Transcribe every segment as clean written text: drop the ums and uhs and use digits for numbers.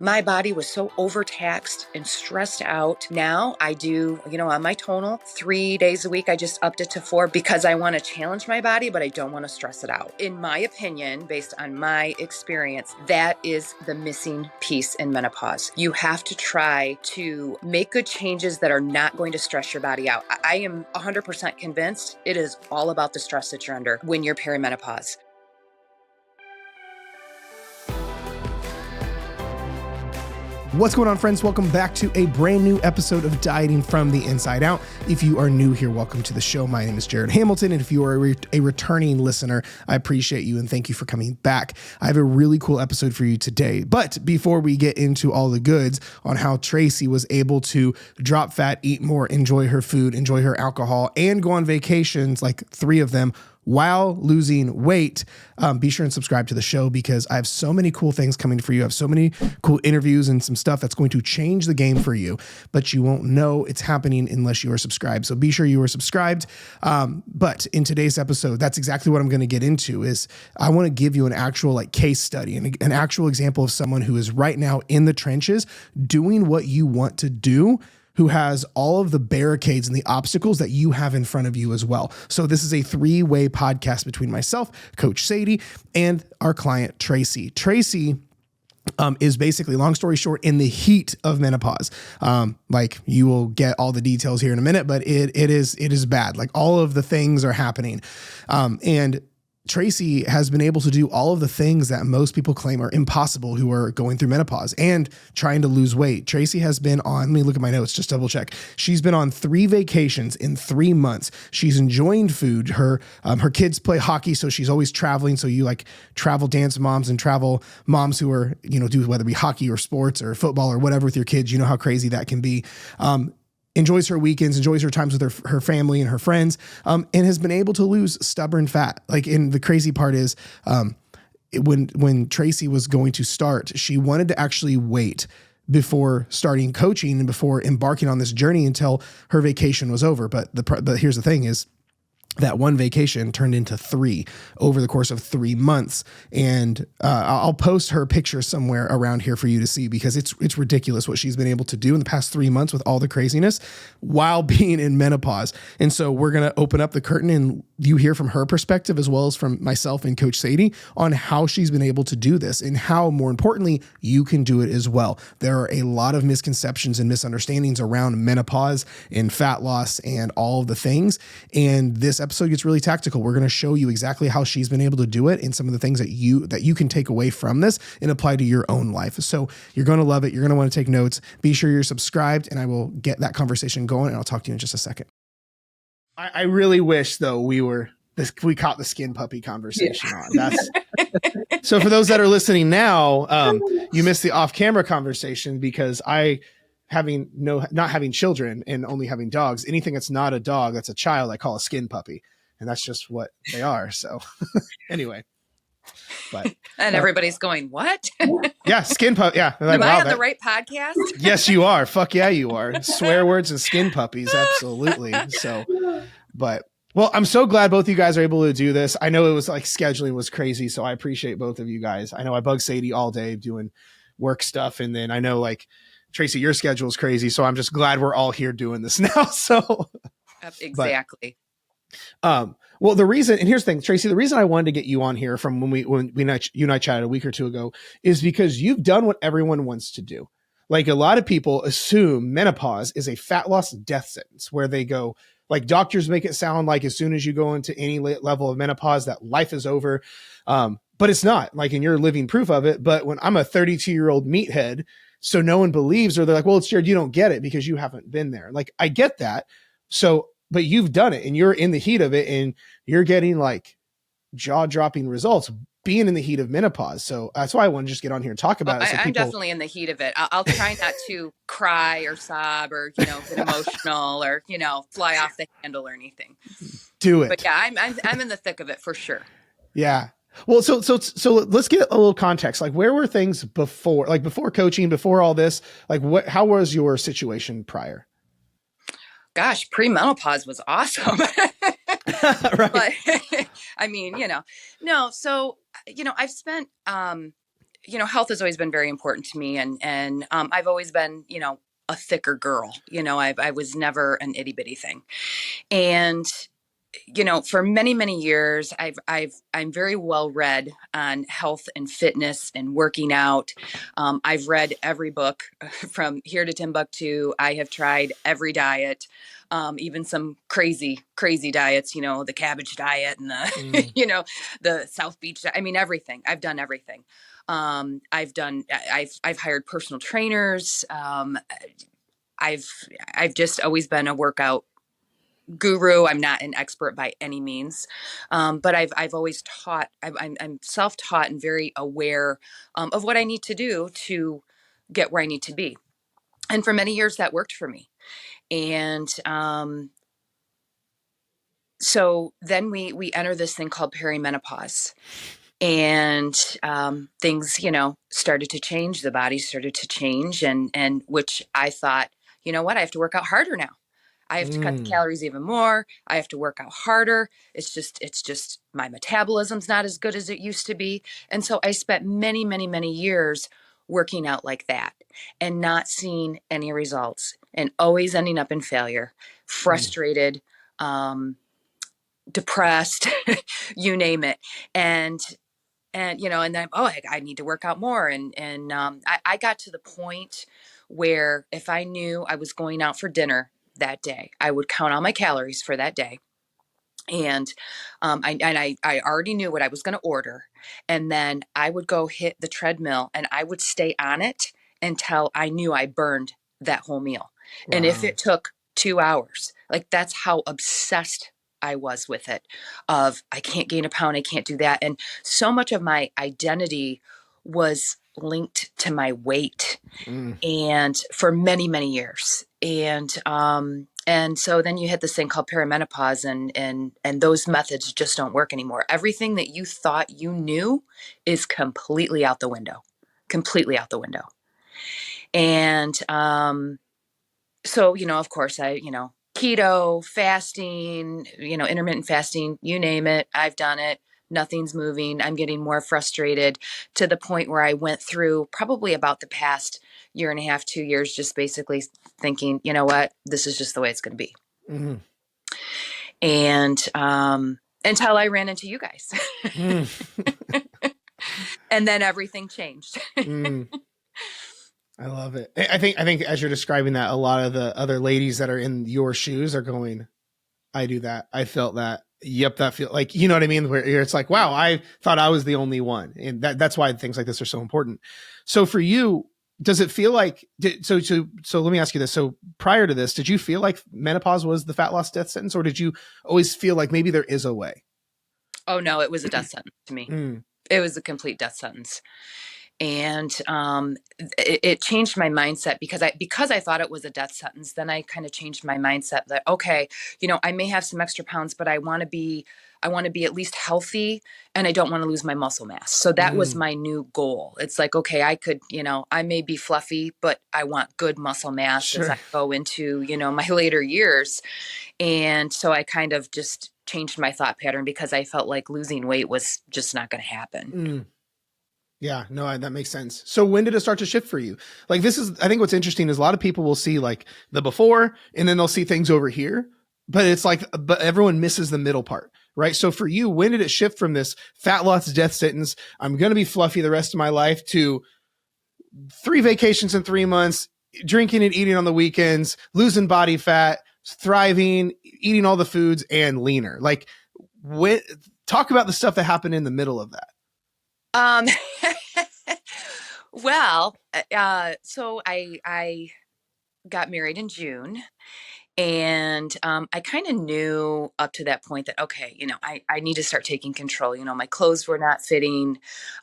My body was so overtaxed and stressed out. Now I do, on my tonal 3 days a week, I just upped it to 4 because I want to challenge my body, but I don't want to stress it out. In my opinion, based on my experience, that is the missing piece in menopause. You have to try to make good changes that are not going to stress your body out. I am 100% convinced it is all about the stress that you're under when you're perimenopause. What's going on, friends? Welcome back to a brand new episode of Dieting from the Inside Out. If you are new here, welcome to the show. My name is Jared Hamilton, and if you are a returning listener, I appreciate you and thank you for coming back. I have a really cool episode for you today. But before we get into all the goods on how Tracy was able to drop fat, eat more, enjoy her food, enjoy her alcohol, and go on vacations, like 3 of them, while losing weight, be sure and subscribe to the show because I have so many cool things coming for you. I have so many cool interviews and some stuff that's going to change the game for you, but you won't know it's happening unless you are subscribed. So be sure you are subscribed. But in today's episode, that's exactly what I'm going to get into. Is I want to give you an actual case study and an actual example of someone who is right now in the trenches doing what you want to do, who has all of the barricades and the obstacles that you have in front of you as well. So this is a 3-way podcast between myself, Coach Sadie, and our client, Tracy. Tracy is basically, long story short, in the heat of menopause. You will get all the details here in a minute, but it is bad. All of the things are happening. And Tracy has been able to do all of the things that most people claim are impossible who are going through menopause and trying to lose weight. Tracy has been on, let me look at my notes, just double check. She's been on 3 vacations in 3 months. She's enjoying food. Her kids play hockey, so she's always traveling. So you travel dance moms and travel moms who are, do whether it be hockey or sports or football or whatever with your kids. You know how crazy that can be. Enjoys her weekends, enjoys her times with her family and her friends, and has been able to lose stubborn fat. And the crazy part is, when Tracy was going to start, she wanted to actually wait before starting coaching and before embarking on this journey until her vacation was over. But here's the thing is, that 1 vacation turned into 3 over the course of 3 months. And I'll post her picture somewhere around here for you to see, because it's ridiculous what she's been able to do in the past 3 months with all the craziness while being in menopause. And so we're going to open up the curtain and you hear from her perspective, as well as from myself and Coach Sadie, on how she's been able to do this and how, more importantly, you can do it as well. There are a lot of misconceptions and misunderstandings around menopause and fat loss and all of the things. And this episode gets really tactical. We're going to show you exactly how she's been able to do it and some of the things that you can take away from this and apply to your own life. So you're going to love it. You're going to want to take notes. Be sure you're subscribed, and I will get that conversation going, and I'll talk to you in just a second. I really wish, though, we caught the skin puppy conversation on. So for those that are listening now, you missed the off-camera conversation because not having children and only having dogs, anything that's not a dog, that's a child, I call a skin puppy. And that's just what they are. So anyway. And everybody's going, what? Yeah, skin puppy. Yeah. Am I on the right podcast? Yes, you are. Fuck yeah, you are. Swear words and skin puppies. Absolutely. So, well, I'm so glad both of you guys are able to do this. I know it was scheduling was crazy. So I appreciate both of you guys. I know I bug Sadie all day doing work stuff. And then I know Tracy, your schedule is crazy. So I'm just glad we're all here doing this now. So exactly. Well, the reason, and here's the thing, Tracy, the reason I wanted to get you on here from when you and I chatted a week or 2 ago is because you've done what everyone wants to do. A lot of people assume menopause is a fat loss death sentence where they go, doctors make it sound like as soon as you go into any level of menopause that life is over. But it's not, and you're living proof of it. But when I'm a 32-year-old meathead, so no one believes, or they're like, well, it's Jared, you don't get it because you haven't been there. I get that. So, but you've done it and you're in the heat of it and you're getting jaw-dropping results being in the heat of menopause. So that's why I want to just get on here and talk about it. So I'm definitely in the heat of it. I'll try not to cry or sob or, get emotional or, fly off the handle or anything. Do it. But yeah, I'm in the thick of it for sure. Yeah. Well, so let's get a little context. Where were things before, before coaching, before all this, how was your situation prior? Gosh, pre-menopause was awesome. Right. But I mean, no. So, I've spent health has always been very important to me, and I've always been, a thicker girl. I was never an itty bitty thing. And for many, many years, I'm very well read on health and fitness and working out. I've read every book from here to Timbuktu. I have tried every diet, even some crazy, crazy diets, the cabbage diet and the, the South Beach diet. I mean, everything. I've done everything. I've hired personal trainers. I've, I've just always been a workout guru. I'm not an expert by any means, but I've always taught. I'm self-taught and very aware of what I need to do to get where I need to be. And for many years, that worked for me. And so then we enter this thing called perimenopause, and things started to change. The body started to change, and which I thought, what, I have to work out harder now. I have to cut the calories even more. I have to work out harder. It's just my metabolism's not as good as it used to be. And so I spent many, many, many years working out like that and not seeing any results and always ending up in failure, frustrated, depressed, you name it. And then, I need to work out more. And I got to the point where if I knew I was going out for dinner that day, I would count all my calories for that day. And I already knew what I was going to order. And then I would go hit the treadmill and I would stay on it until I knew I burned that whole meal. Wow. And if it took 2 hours, like, that's how obsessed I was with it, of I can't gain a pound, I can't do that. And so much of my identity was linked to my weight, and for many, many years. And so then you hit this thing called perimenopause, and those methods just don't work anymore. Everything that you thought you knew is completely out the window, completely out the window. And so, of course, keto, fasting, intermittent fasting, you name it, I've done it. Nothing's moving. I'm getting more frustrated, to the point where I went through probably about the past year and a half, 2 years, just basically thinking, you know what, this is just the way it's going to be. Mm-hmm. And until I ran into you guys. And then everything changed. I love it. I think as you're describing that, a lot of the other ladies that are in your shoes are going, I do that. I felt that. Yep. That feel like, you know what I mean? Where it's like, wow, I thought I was the only one. And that's why things like this are so important. So for you, does it feel like, so let me ask you this. So prior to this, did you feel like menopause was the fat loss death sentence, or did you always feel like maybe there is a way? Oh no, it was a death sentence to me. It was a complete death sentence. And it changed my mindset, because I thought it was a death sentence. Then I kind of changed my mindset that, okay, I may have some extra pounds, but I want to be at least healthy, and I don't want to lose my muscle mass. So that was my new goal. It's like, okay, I could, I may be fluffy, but I want good muscle mass as I go into, my later years. And so I kind of just changed my thought pattern, because I felt like losing weight was just not going to happen. Yeah, no, that makes sense. So when did it start to shift for you? Like, I think what's interesting is a lot of people will see like the before, and then they'll see things over here, but it's like, but everyone misses the middle part, right? So for you, when did it shift from this fat loss death sentence, I'm going to be fluffy the rest of my life, to 3 vacations in 3 months, drinking and eating on the weekends, losing body fat, thriving, eating all the foods, and leaner? Like, talk about the stuff that happened in the middle of that. Well, so I got married in June, and I kind of knew up to that point that, okay, I need to start taking control. My clothes were not fitting.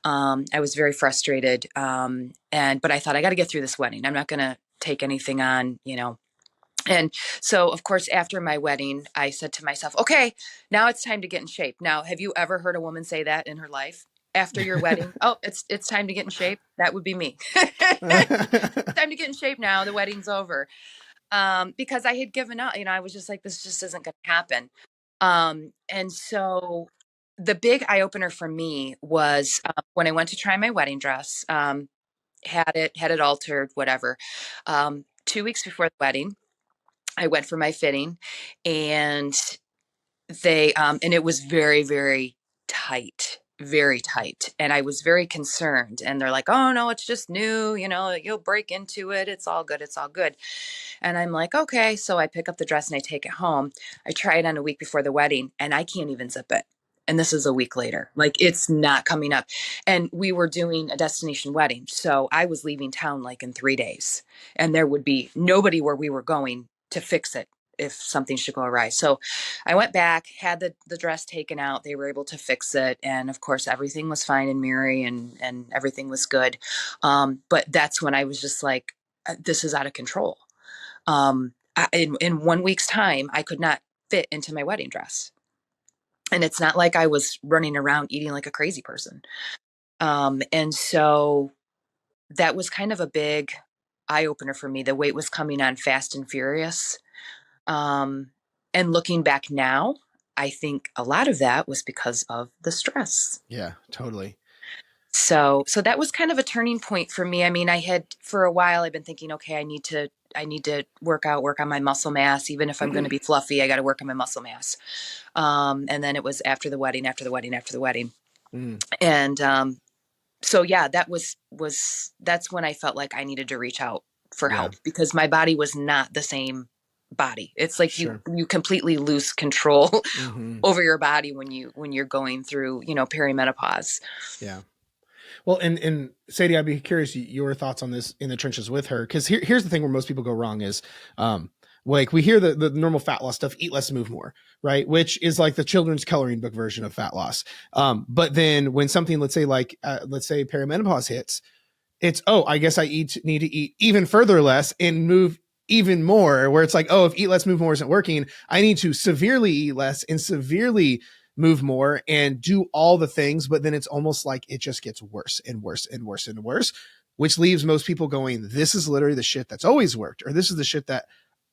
I was very frustrated. But I thought, I got to get through this wedding. I'm not going to take anything on. And so, of course, after my wedding, I said to myself, okay, now it's time to get in shape. Now, have you ever heard a woman say that in her life? After your wedding, oh, it's time to get in shape. That would be me. Time to get in shape now. The wedding's over. Because I had given up. I was just like, this just isn't going to happen. And so the big eye opener for me was when I went to try my wedding dress. Had it altered, whatever. 2 weeks before the wedding, I went for my fitting, and and it was very, very tight, very tight. And I was very concerned. And they're like, oh, no, it's just new. You'll break into it. It's all good. It's all good. And I'm like, okay. So I pick up the dress and I take it home. I try it on a week before the wedding and I can't even zip it. And this is a week later. Like, it's not coming up. And we were doing a destination wedding. So I was leaving town like in 3 days. And there would be nobody where we were going to fix it if something should go awry. So I went back, had the dress taken out. They were able to fix it. And of course, everything was fine and merry, and everything was good. But that's when I was just like, this is out of control. In 1 week's time, I could not fit into my wedding dress. And it's not like I was running around eating like a crazy person. And so that was kind of a big eye opener for me. The weight was coming on fast and furious. And looking back now, I think a lot of that was because of the stress. Yeah, totally. So that was kind of a turning point for me. I mean, for a while, I've been thinking, okay, I need to work on my muscle mass. Even if I'm going to be fluffy, I got to work on my muscle mass. And then it was after the wedding. Mm. And, so yeah, that's when I felt like I needed to reach out for help, because my body was not the same body. It's like Sure. you completely lose control Mm-hmm. over your body when you're going through, perimenopause. Yeah. Well, and Sadie, I'd be curious your thoughts on this in the trenches with her, because here's the thing where most people go wrong is, like we hear the normal fat loss stuff, eat less, move more, right? Which is like the children's coloring book version of fat loss. But then when something, let's say perimenopause hits, it's, oh, I guess need to eat even further less and move even more, where it's like, oh, if eat less, move more isn't working, I need to severely eat less and severely move more and do all the things. But then it's almost like it just gets worse and worse and worse and worse, which leaves most people going, this is literally the shit that's always worked, or this is the shit that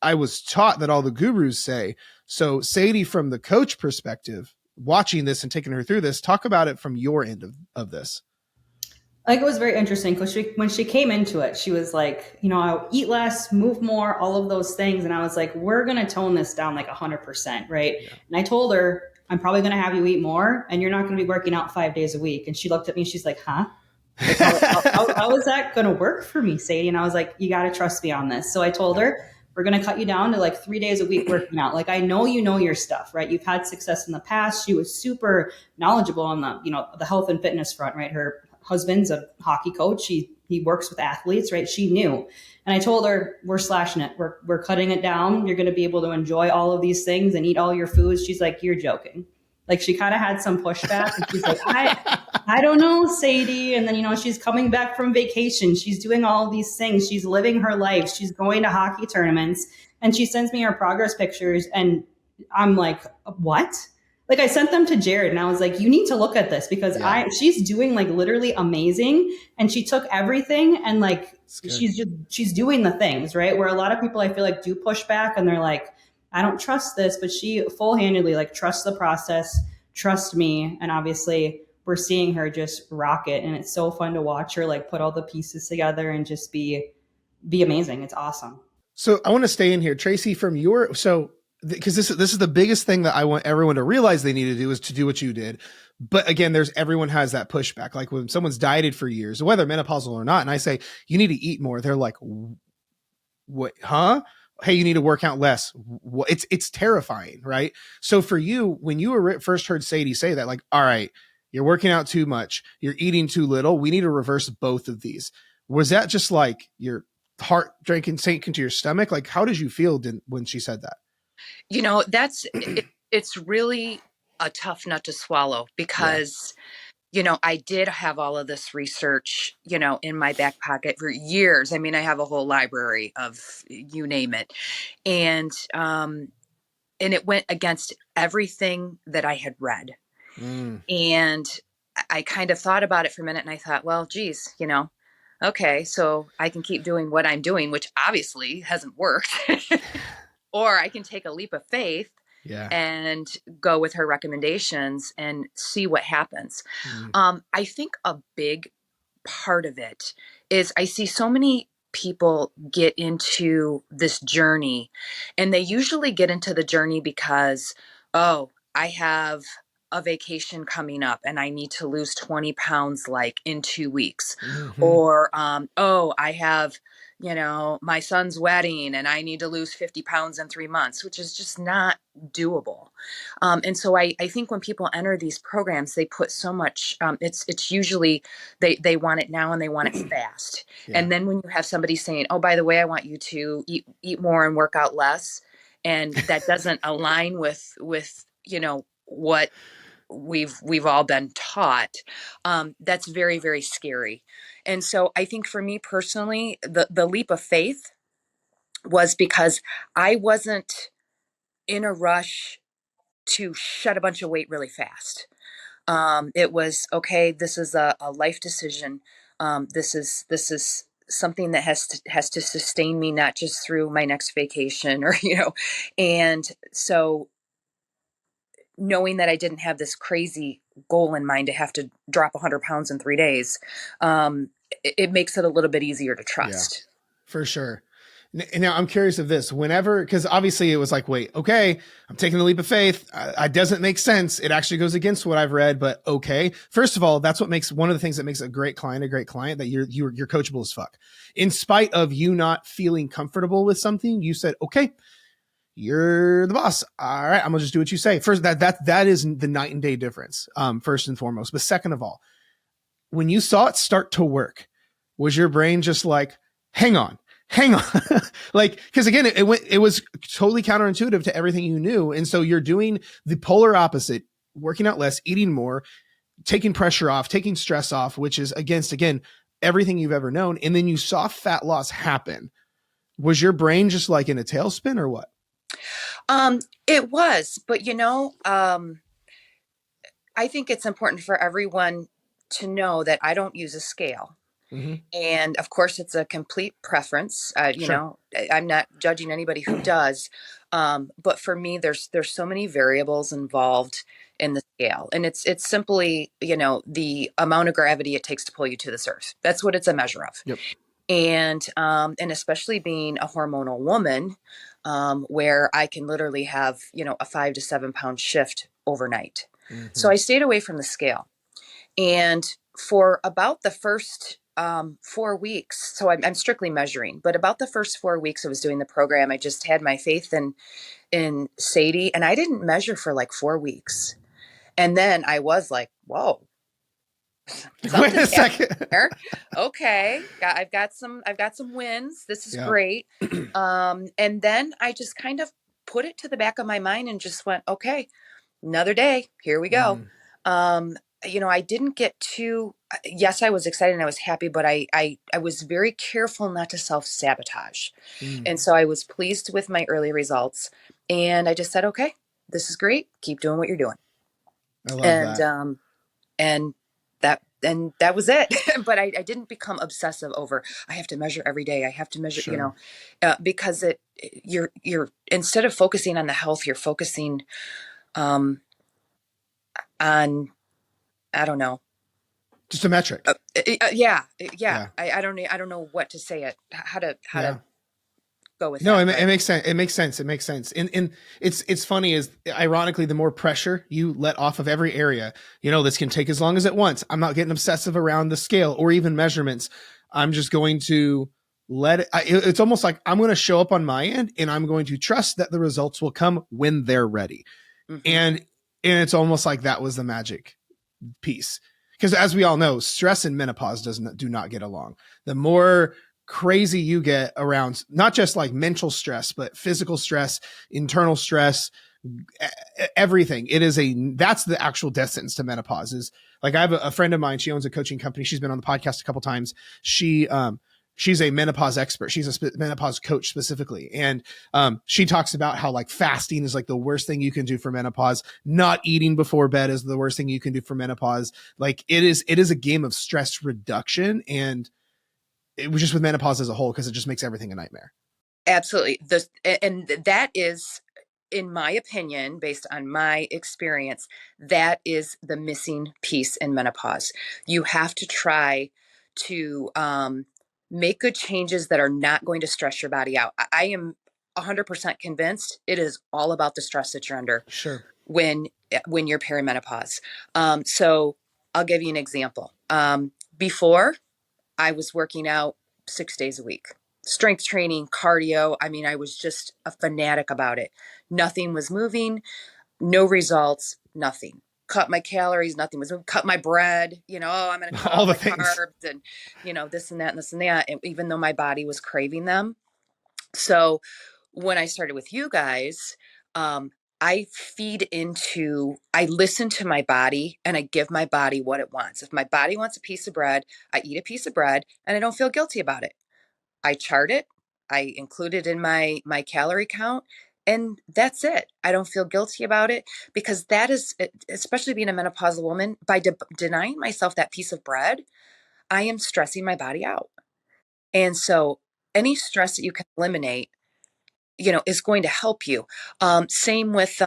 I was taught that all the gurus say. So Sadie, from the coach perspective, watching this and taking her through this, talk about it from your end of this. Like, it was very interesting because when she came into it, she was like, I'll eat less, move more, all of those things. And I was like, we're going to tone this down like 100%. Right. Yeah. And I told her, I'm probably going to have you eat more and you're not going to be working out 5 days a week. And she looked at me, she's like, huh? Like, how is that going to work for me, Sadie? And I was like, you got to trust me on this. So I told her, we're going to cut you down to like 3 days a week working out. Like, I know your stuff, right? You've had success in the past. She was super knowledgeable on the health and fitness front, right? Her husband's a hockey coach. He works with athletes, right? She knew. And I told her, we're slashing it. We're cutting it down. You're going to be able to enjoy all of these things and eat all your foods. She's like, you're joking. Like, she kind of had some pushback, and she's like, I don't know, Sadie. And then, she's coming back from vacation. She's doing all of these things. She's living her life. She's going to hockey tournaments, and she sends me her progress pictures. And I'm like, what? Like, I sent them to Jared and I was like, you need to look at this, because she's doing like literally amazing. And she took everything and like, she's doing the things, right? Where a lot of people I feel like do push back and they're like, I don't trust this, but she full-handedly like trusts the process, trust me. And obviously we're seeing her just rock it. And it's so fun to watch her like put all the pieces together and just be amazing. It's awesome. So I want to stay in here, Tracy, because this is the biggest thing that I want everyone to realize they need to do, is to do what you did. But again, everyone has that pushback. Like when someone's dieted for years, whether menopausal or not, and I say, you need to eat more, they're like, what, huh? Hey, you need to work out less. It's terrifying, right? So for you, when you first heard Sadie say that, like, all right, you're working out too much, you're eating too little, we need to reverse both of these. Was that just like your heart sank into your stomach? Like, how did you feel when she said that? It's really a tough nut to swallow, because, I did have all of this research, in my back pocket for years. I mean, I have a whole library of you name it. And it went against everything that I had read. And I kind of thought about it for a minute and I thought, well, geez, okay, so I can keep doing what I'm doing, which obviously hasn't worked. Or I can take a leap of faith Yeah. and go with her recommendations and see what happens. Mm. I think a big part of it is I see so many people get into this journey, and they usually get into the journey because, oh, I have a vacation coming up and I need to lose 20 pounds like in 2 weeks. Mm-hmm. Or, oh, I have, my son's wedding and I need to lose 50 pounds in 3 months, which is just not doable. And so I think when people enter these programs, they put so much, it's usually they want it now and they want it fast. Yeah. And then when you have somebody saying, oh, by the way, I want you to eat more and work out less, and that doesn't align with what we've all been taught, that's very, very scary. And so I think for me personally, the leap of faith was because I wasn't in a rush to shed a bunch of weight really fast. It was okay. This is a life decision. This is something that has to sustain me, not just through my next vacation, or and so knowing that I didn't have this crazy goal in mind to have to drop 100 pounds in 3 days, it makes it a little bit easier to trust. Yeah, for sure. Now I'm curious of this. Whenever, because obviously it was like, wait, okay, I'm taking the leap of faith. It doesn't make sense. It actually goes against what I've read, but okay. First of all, that's what makes one of the things that makes a great client, that you're coachable as fuck. In spite of you not feeling comfortable with something, you said, okay, you're the boss. All right, I'm gonna just do what you say. First, that is the night and day difference. First and foremost, but second of all, when you saw it start to work, was your brain just like, hang on? Like, because again, it was totally counterintuitive to everything you knew. And so you're doing the polar opposite, working out less, eating more, taking pressure off, taking stress off, which is against, again, everything you've ever known. And then you saw fat loss happen. Was your brain just like in a tailspin or what? It was, but I think it's important for everyone to know that I don't use a scale. Mm-hmm. And of course, it's a complete preference. Sure. I'm not judging anybody who does. But for me, there's so many variables involved in the scale. And it's simply, the amount of gravity it takes to pull you to this earth. That's what it's a measure of. Yep. And especially being a hormonal woman, where I can literally have, a 5 to 7 pound shift overnight. Mm-hmm. So I stayed away from the scale. And for about the first 4 weeks, so I'm strictly measuring, but about the first 4 weeks I was doing the program, I just had my faith in Sadie, and I didn't measure for like 4 weeks. And then I was like, whoa, Wait a second. there. Okay, I've got some wins. This is great. And then I just kind of put it to the back of my mind and just went, okay, another day, here we go. I didn't get too, yes, I was excited and I was happy, but I was very careful not to self-sabotage. And so I was pleased with my early results, and I just said, okay, this is great. Keep doing what you're doing. I love that. And that was it. But I didn't become obsessive over, I have to measure every day. I have to measure, Sure. Because you're instead of focusing on the health, you're focusing, on, I don't know. Just a metric. Yeah. I don't know what to say it, how to go with no, that. it makes sense. It makes sense. And it's funny is ironically, the more pressure you let off of every area, this can take as long as it wants. I'm not getting obsessive around the scale or even measurements. I'm just going to let it. It's almost like I'm going to show up on my end and I'm going to trust that the results will come when they're ready. Mm-hmm. And it's almost like that was the magic piece. Because as we all know, stress and menopause do not get along. The more crazy you get around not just like mental stress, but physical stress, internal stress, everything. That's the actual death sentence to menopause. Is like, I have a friend of mine, she owns a coaching company. She's been on the podcast a couple times. She's a menopause expert. She's a menopause coach specifically. And she talks about how like fasting is like the worst thing you can do for menopause. Not eating before bed is the worst thing you can do for menopause. Like it is a game of stress reduction. And it was just with menopause as a whole, because it just makes everything a nightmare. Absolutely. And that is in my opinion, based on my experience, that is the missing piece in menopause. You have to try to make good changes that are not going to stress your body out. I am 100% convinced it is all about the stress that you're under Sure. when you're perimenopause. So I'll give you an example. Before, I was working out 6 days a week, strength training, cardio. I mean, I was just a fanatic about it. Nothing was moving, no results, nothing. Cut my calories, nothing was moving. Cut my bread, oh, I'm going to cut All all the my things. carbs and, this and that and this and that. And even though my body was craving them. So when I started with you guys, um, I listen to my body and I give my body what it wants. If my body wants a piece of bread, I eat a piece of bread and I don't feel guilty about it. I chart it, I include it in my calorie count, and that's it. I don't feel guilty about it because that is, especially being a menopausal woman, by denying myself that piece of bread, I am stressing my body out. And so any stress that you can eliminate, is going to help you. Same with,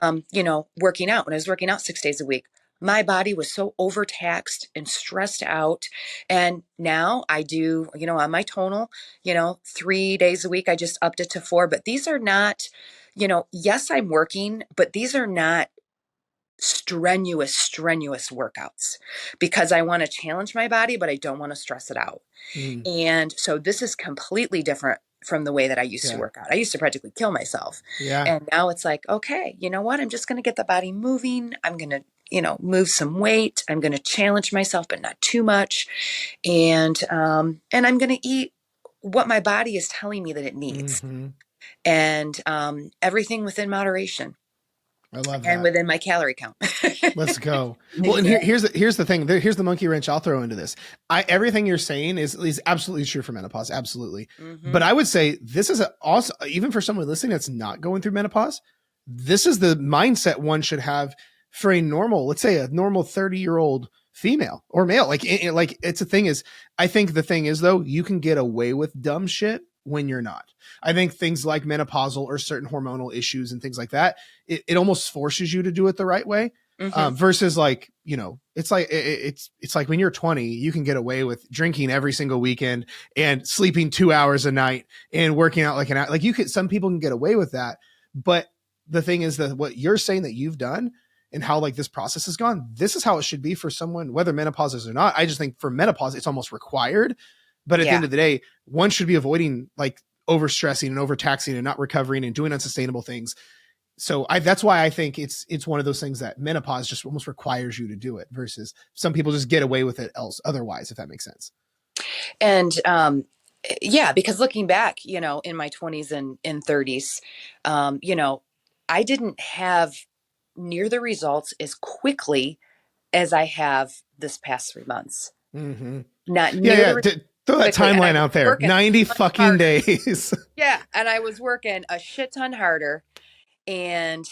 working out. When I was working out 6 days a week, my body was so overtaxed and stressed out. And now I do, on my tonal, 3 days a week, I just upped it to 4. But these are not, yes, I'm working, but these are not strenuous workouts because I want to challenge my body, but I don't want to stress it out. Mm, And so this is completely different from the way that I used to yeah. work out. I used to practically kill myself. Yeah. And now it's like, okay, you know what? I'm just going to get the body moving. I'm going to, move some weight. I'm going to challenge myself, but not too much. And I'm going to eat what my body is telling me that it needs. Mm-hmm. And everything within moderation I love and that. within my calorie count. Let's go. Well, and here's the thing. Here's the monkey wrench I'll throw into this. Everything you're saying is absolutely true for menopause, absolutely. Mm-hmm. But I would say this is also, even for someone listening that's not going through menopause, this is the mindset one should have for a normal, let's say a normal 30-year-old female or male. Like it's a thing is, I think the thing is though, you can get away with dumb shit when you're not. I think things like menopausal or certain hormonal issues and things like that, it almost forces you to do it the right way. Mm-hmm. Versus like, it's like, it's like when you're 20, you can get away with drinking every single weekend and sleeping 2 hours a night and working out like an hour. Like some people can get away with that. But the thing is that what you're saying that you've done and how like this process has gone, this is how it should be for someone, whether menopause is or not. I just think for menopause, it's almost required. But at the end of the day, one should be avoiding like overstressing and overtaxing and not recovering and doing unsustainable things. So that's why I think it's one of those things that menopause just almost requires you to do it versus some people just get away with it otherwise, if that makes sense. And yeah, because looking back, in my 20s and 30s, I didn't have near the results as quickly as I have this past 3 months. Mm-hmm. Not Yeah. near the Throw that quickly. And I timeline was out there. working 90 a ton fucking harder. days. Yeah. And I was working a shit ton harder and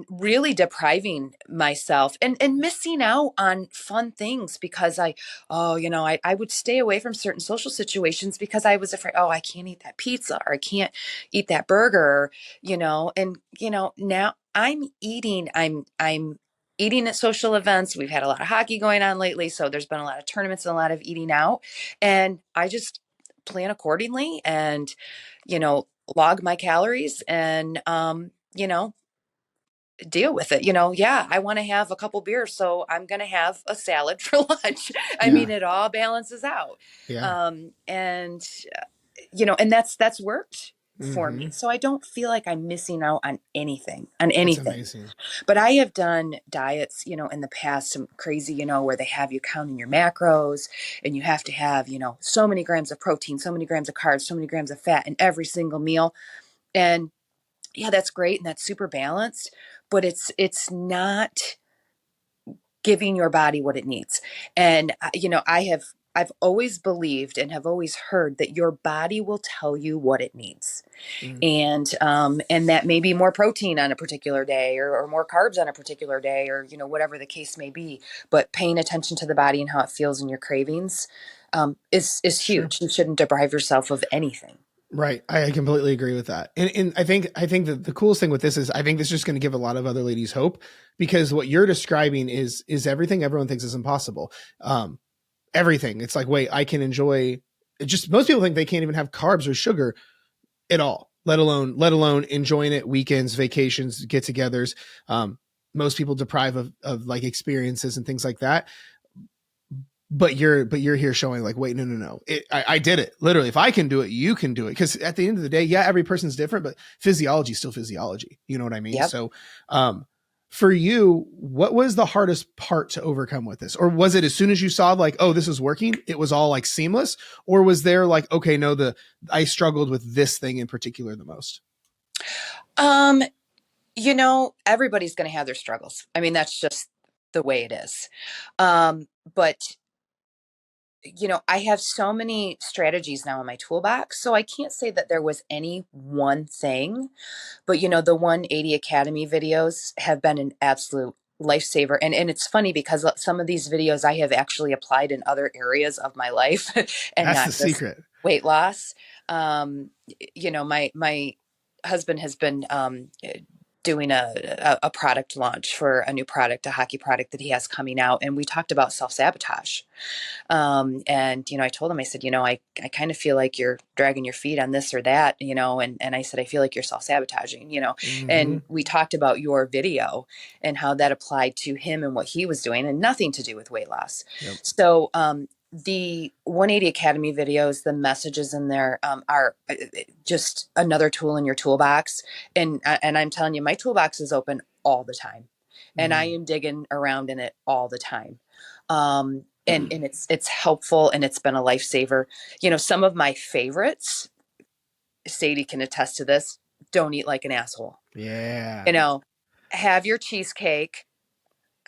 really depriving myself and missing out on fun things because I would stay away from certain social situations because I was afraid, I can't eat that pizza or I can't eat that burger, and now I'm eating at social events. We've had a lot of hockey going on lately, so there's been a lot of tournaments and a lot of eating out, and I just plan accordingly and log my calories and deal with it. Yeah, I want to have a couple beers, so I'm going to have a salad for lunch. I mean, it all balances out. Yeah. And and that's worked for me. Mm-hmm. So I don't feel like I'm missing out on anything, That's amazing. But I have done diets, in the past, some crazy, where they have you counting your macros and you have to have, so many grams of protein, so many grams of carbs, so many grams of fat in every single meal. And yeah, that's great. And that's super balanced, but it's not giving your body what it needs. And, I've always believed and have always heard that your body will tell you what it needs. Mm. And that may be more protein on a particular day or more carbs on a particular day, or, whatever the case may be, but paying attention to the body and how it feels in your cravings, is Sure. huge. You shouldn't deprive yourself of anything. Right. I completely agree with that. And I think that the coolest thing with this is I think this is just going to give a lot of other ladies hope, because what you're describing is everything everyone thinks is impossible. Everything. It's like, wait, I can enjoy just most people think they can't even have carbs or sugar at all, let alone enjoying it, weekends, vacations, get-togethers. Most people deprive of like experiences and things like that. But you're here showing like, wait, no. I did it. Literally, if I can do it, you can do it. Because at the end of the day, yeah, every person's different, but physiology is still physiology. You know what I mean? Yep. So, for you, what was the hardest part to overcome with this? Or was it as soon as you saw like, oh, this is working, it was all like seamless? Or was there like, okay, no, I struggled with this thing in particular the most? Everybody's going to have their struggles. I mean, that's just the way it is. But I have so many strategies now in my toolbox, so I can't say that there was any one thing. But the 180 Academy videos have been an absolute lifesaver. And it's funny because some of these videos I have actually applied in other areas of my life and That's the not just secret. weight loss. My husband has been doing a product launch for a new product, a hockey product that he has coming out. And we talked about self-sabotage. And I told him, I said, I kind of feel like you're dragging your feet on this or that, and I said, I feel like you're self-sabotaging, Mm-hmm. and we talked about your video and how that applied to him and what he was doing and nothing to do with weight loss. Yep. So, the 180 Academy videos, the messages in there are just another tool in your toolbox. And I'm telling you, my toolbox is open all the time, and I am digging around in it all the time. And it's helpful, and it's been a lifesaver. Some of my favorites, Sadie can attest to this. Don't eat like an asshole. Yeah. Have your cheesecake,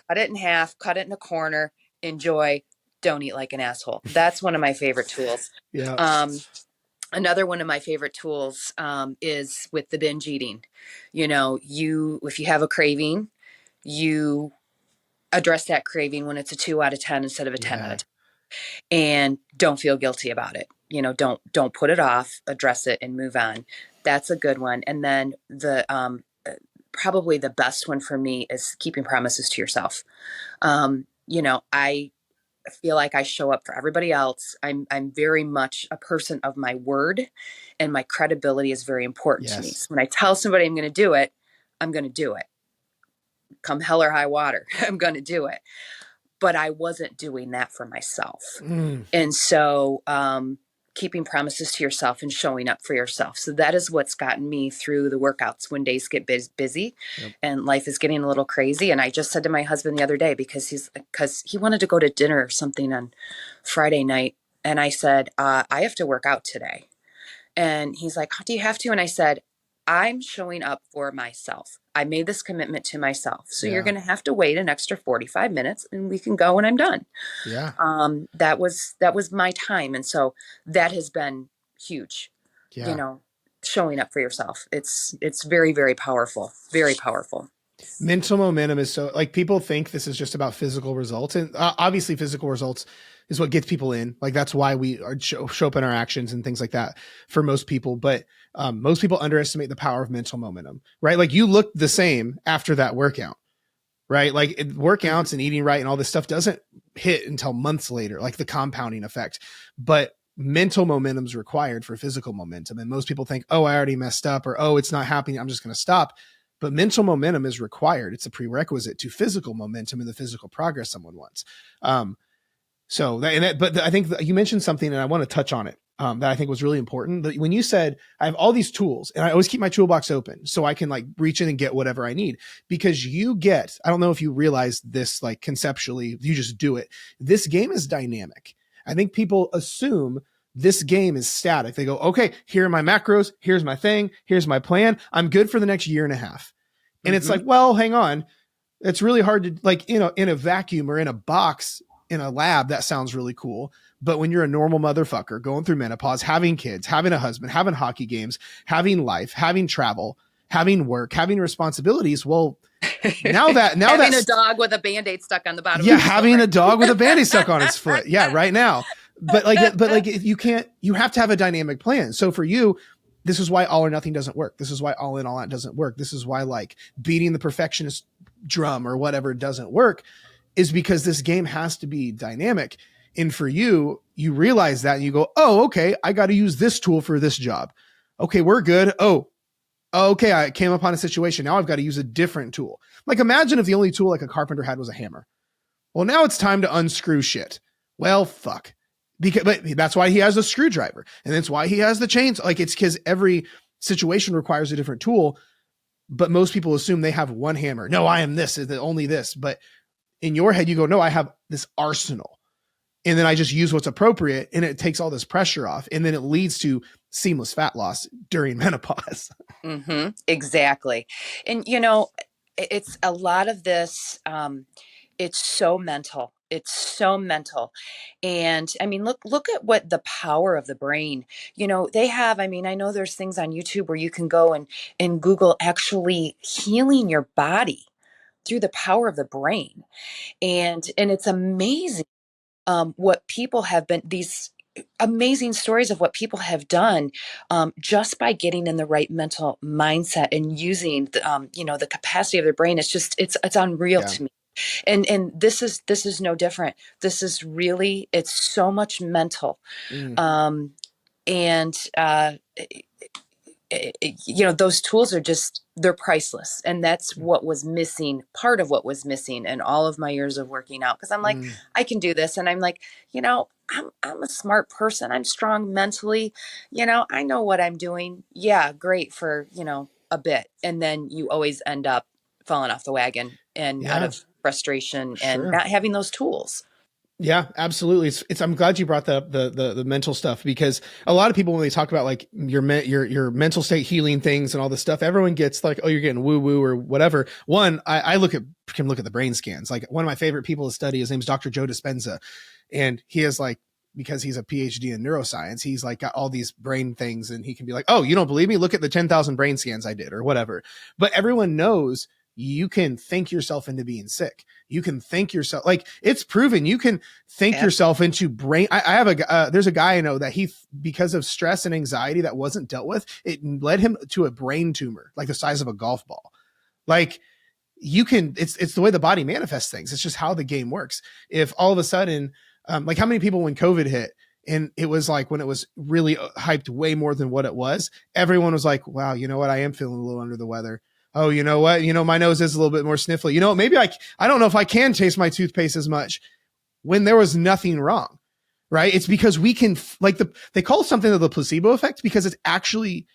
cut it in half, cut it in a corner, enjoy. Don't eat like an asshole. That's one of my favorite tools. Yeah. Another one of my favorite tools is with the binge eating. If you have a craving, you address that craving when it's a 2 out of 10 instead of a 10 out of 10. And don't feel guilty about it. Don't put it off, address it and move on. That's a good one. And then the probably the best one for me is keeping promises to yourself. I feel like I show up for everybody else. I'm very much a person of my word, and my credibility is very important to me. So when I tell somebody I'm going to do it, I'm going to do it. Come hell or high water, I'm going to do it. But I wasn't doing that for myself. And so keeping promises to yourself and showing up for yourself. So that is what's gotten me through the workouts when days get busy and life is getting a little crazy. And I just said to my husband the other day, because he wanted to go to dinner or something on Friday night. And I said, I have to work out today. And he's like, do you have to? And I said, I'm showing up for myself. I made this commitment to myself. So you're going to have to wait an extra 45 minutes and we can go when I'm done. Yeah. That was my time. And so that has been huge, showing up for yourself. It's very, very powerful, very powerful. Mental momentum is so like people think this is just about physical results, and obviously physical results is what gets people in. Like that's why we show up in our actions and things like that for most people. But most people underestimate the power of mental momentum, right? Like you look the same after that workout, right? Like workouts and eating right and all this stuff doesn't hit until months later, like the compounding effect. But mental momentum is required for physical momentum. And most people think, oh, I already messed up, or, oh, it's not happening, I'm just going to stop. But mental momentum is required. It's a prerequisite to physical momentum and the physical progress someone wants. But I think you mentioned something, and I want to touch on it that I think was really important. But when you said, I have all these tools, and I always keep my toolbox open so I can like reach in and get whatever I need, because I don't know if you realize this, like conceptually, you just do it. This game is dynamic. I think people assume this game is static. They go, okay, here are my macros. Here's my thing. Here's my plan. I'm good for the next year and a half. And it's like, well, hang on. It's really hard to like, in a vacuum or in a box in a lab, that sounds really cool. But when you're a normal motherfucker going through menopause, having kids, having a husband, having hockey games, having life, having travel, having work, having responsibilities, well, having a dog with a Band-Aid stuck on the bottom. Yeah, having a dog with a Band-Aid stuck on his foot. Yeah, right now. but you can't, you have to have a dynamic plan. So for you, this is why all or nothing doesn't work. This is why all in, all out doesn't work. This is why like beating the perfectionist drum or whatever doesn't work, is because this game has to be dynamic. And for you, you realize that and you go, oh, okay, I got to use this tool for this job. Okay, we're good. Oh, okay, I came upon a situation. Now I've got to use a different tool. Like imagine if the only tool like a carpenter had was a hammer. Well, now it's time to unscrew shit. Well, fuck. But that's why he has a screwdriver. And that's why he has the chains. Like it's because every situation requires a different tool. But most people assume they have one hammer. No, I am this, only this. But in your head, you go, no, I have this arsenal. And then I just use what's appropriate, and it takes all this pressure off. And then it leads to seamless fat loss during menopause. Mm-hmm. Exactly. And, it's a lot of this. It's so mental. It's so mental. And I mean, look at what the power of the brain, they have. I mean, I know there's things on YouTube where you can go and Google actually healing your body through the power of the brain. And it's amazing what people have been, these amazing stories of what people have done just by getting in the right mental mindset and using the capacity of their brain. It's unreal to me. And this is no different. This is really, it's so much mental. And those tools are they're priceless. And that's what was missing, part of what was missing in all of my years of working out. Cause I'm like, I can do this. And I'm like, I'm a smart person. I'm strong mentally, I know what I'm doing. Yeah. Great for, a bit. And then you always end up falling off the wagon and out of frustration and not having those tools. Yeah, absolutely. I'm glad you brought up the mental stuff, because a lot of people, when they talk about like your mental state healing things and all this stuff, everyone gets like, oh, you're getting woo woo or whatever. One, I can look at the brain scans. Like one of my favorite people to study, his name's Dr. Joe Dispenza. And he has like, because he's a PhD in neuroscience, he's like got all these brain things, and he can be like, oh, you don't believe me? Look at the 10,000 brain scans I did or whatever. But everyone knows you can think yourself into being sick. You can think yourself, like it's proven you can think yourself into brain. I have there's a guy I know that because of stress and anxiety that wasn't dealt with, it led him to a brain tumor, like the size of a golf ball. Like it's the way the body manifests things. It's just how the game works. If all of a sudden, like how many people when COVID hit, and it was like when it was really hyped way more than what it was, everyone was like, wow, you know what? I am feeling a little under the weather. Oh, you know what? My nose is a little bit more sniffly. Maybe I don't know if I can taste my toothpaste as much, when there was nothing wrong, right? It's because we can they call something the placebo effect, because it actually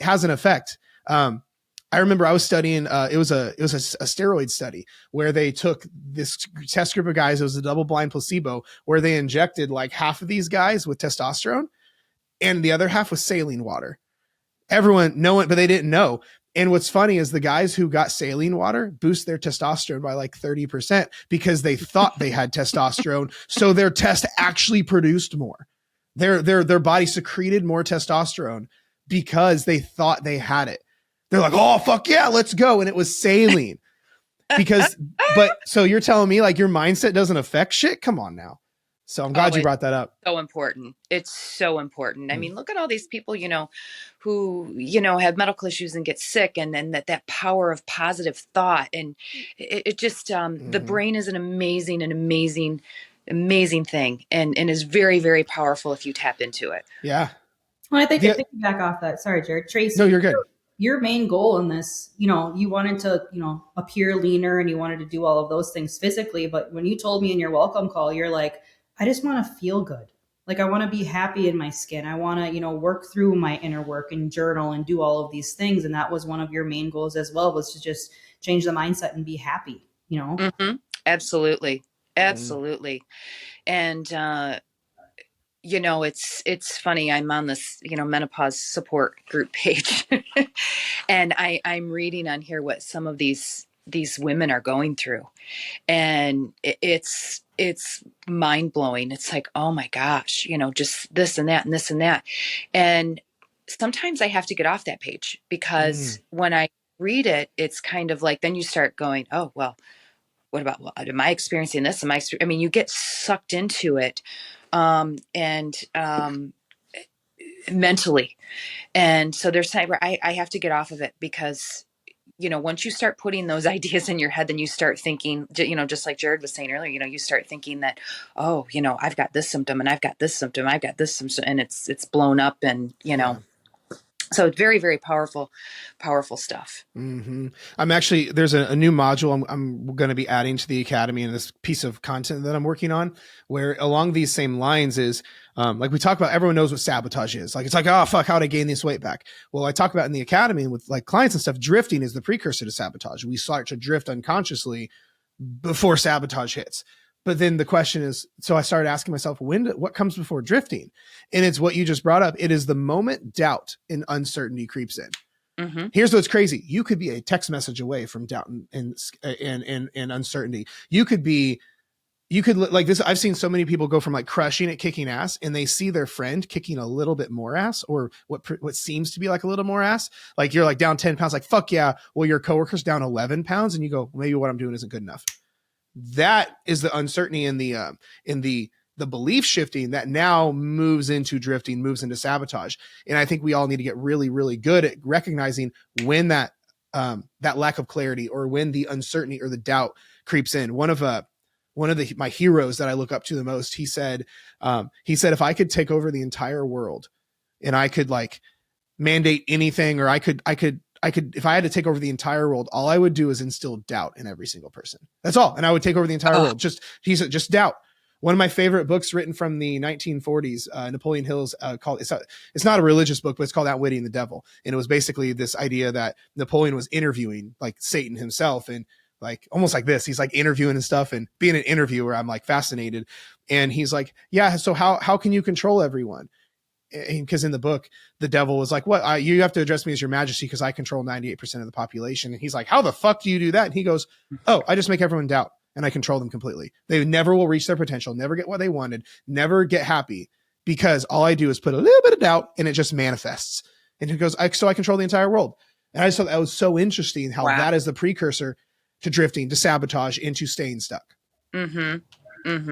has an effect. I remember I was studying, it was a steroid study where they took this test group of guys. It was a double blind placebo where they injected like half of these guys with testosterone and the other half with saline water. But they didn't know. And what's funny is the guys who got saline water boost their testosterone by like 30% because they thought they had testosterone. So their test actually produced more. Their body secreted more testosterone because they thought they had it. They're like, oh, fuck yeah, let's go. And it was saline. So you're telling me like your mindset doesn't affect shit? Come on now. So I'm glad you brought that up. So important. It's so important. I mean, look at all these people, who, have medical issues and get sick, and then that power of positive thought. And it just, the brain is an amazing thing, and is very, very powerful if you tap into it. Yeah. Well, I think to piggyback off that, sorry, Jared, Tracy. No, you're good. Your main goal in this, you wanted to, appear leaner, and you wanted to do all of those things physically. But when you told me in your welcome call, you're like, I just want to feel good. Like I want to be happy in my skin. I want to, work through my inner work and journal and do all of these things. And that was one of your main goals as well, was to just change the mindset and be happy, Mm-hmm. Absolutely. Absolutely. And, it's funny. I'm on this, menopause support group page and I'm reading on here what some of these women are going through. And it's mind blowing. It's like, oh my gosh, just this and that and this and that. And sometimes I have to get off that page, because when I read it, it's kind of like, then you start going, oh, well, what about, am I experiencing this? You get sucked into it. and mentally. And so there's time where I have to get off of it because, once you start putting those ideas in your head, then you start thinking, just like Jared was saying earlier, you start thinking that, oh, I've got this symptom and I've got this symptom, I've got this symptom, and it's blown up, and, Yeah. so it's very, very powerful stuff. Mm-hmm. I'm actually, there's a new module I'm going to be adding to the Academy in this piece of content that I'm working on, where along these same lines is, like we talk about, everyone knows what sabotage is. Like, it's like, oh, fuck, how'd I gain this weight back? Well, I talk about in the Academy with like clients and stuff, drifting is the precursor to sabotage. We start to drift unconsciously before sabotage hits. But then the question is, so I started asking myself, what comes before drifting? And it's what you just brought up. It is the moment doubt and uncertainty creeps in. Mm-hmm. Here's what's crazy. You could be a text message away from doubt and uncertainty. You could like this. I've seen so many people go from like crushing it, kicking ass, and they see their friend kicking a little bit more ass, or what seems to be like a little more ass. Like you're like down 10 pounds, like, fuck yeah. Well, your coworker's down 11 pounds, and you go, well, maybe what I'm doing isn't good enough. That is the uncertainty in the belief shifting that now moves into drifting, moves into sabotage. And I think we all need to get really, really good at recognizing when that lack of clarity, or when the uncertainty or the doubt creeps in. One of my heroes that I look up to the most, he said, if I could take over the entire world and I could like mandate anything, or I could, if I had to take over the entire world, all I would do is instill doubt in every single person. That's all. And I would take over the entire world. He said, just doubt. One of my favorite books written from the 1940s, Napoleon Hill's called, it's not a religious book, but it's called Outwitting the Devil. And it was basically this idea that Napoleon was interviewing like Satan himself, and like almost like this, he's like interviewing and stuff, and being an interviewer, I'm like fascinated. And he's like, yeah, so how can you control everyone? Because in the book, the devil was like, what, you have to address me as your majesty because I control 98% of the population. And he's like, how the fuck do you do that? And he goes, oh, I just make everyone doubt and I control them completely. They never will reach their potential, never get what they wanted, never get happy, because all I do is put a little bit of doubt and it just manifests. And he goes, so I control the entire world. And I just thought that was so interesting how that is the precursor to drifting, to sabotage, into staying stuck. Mm-hmm. Mm-hmm.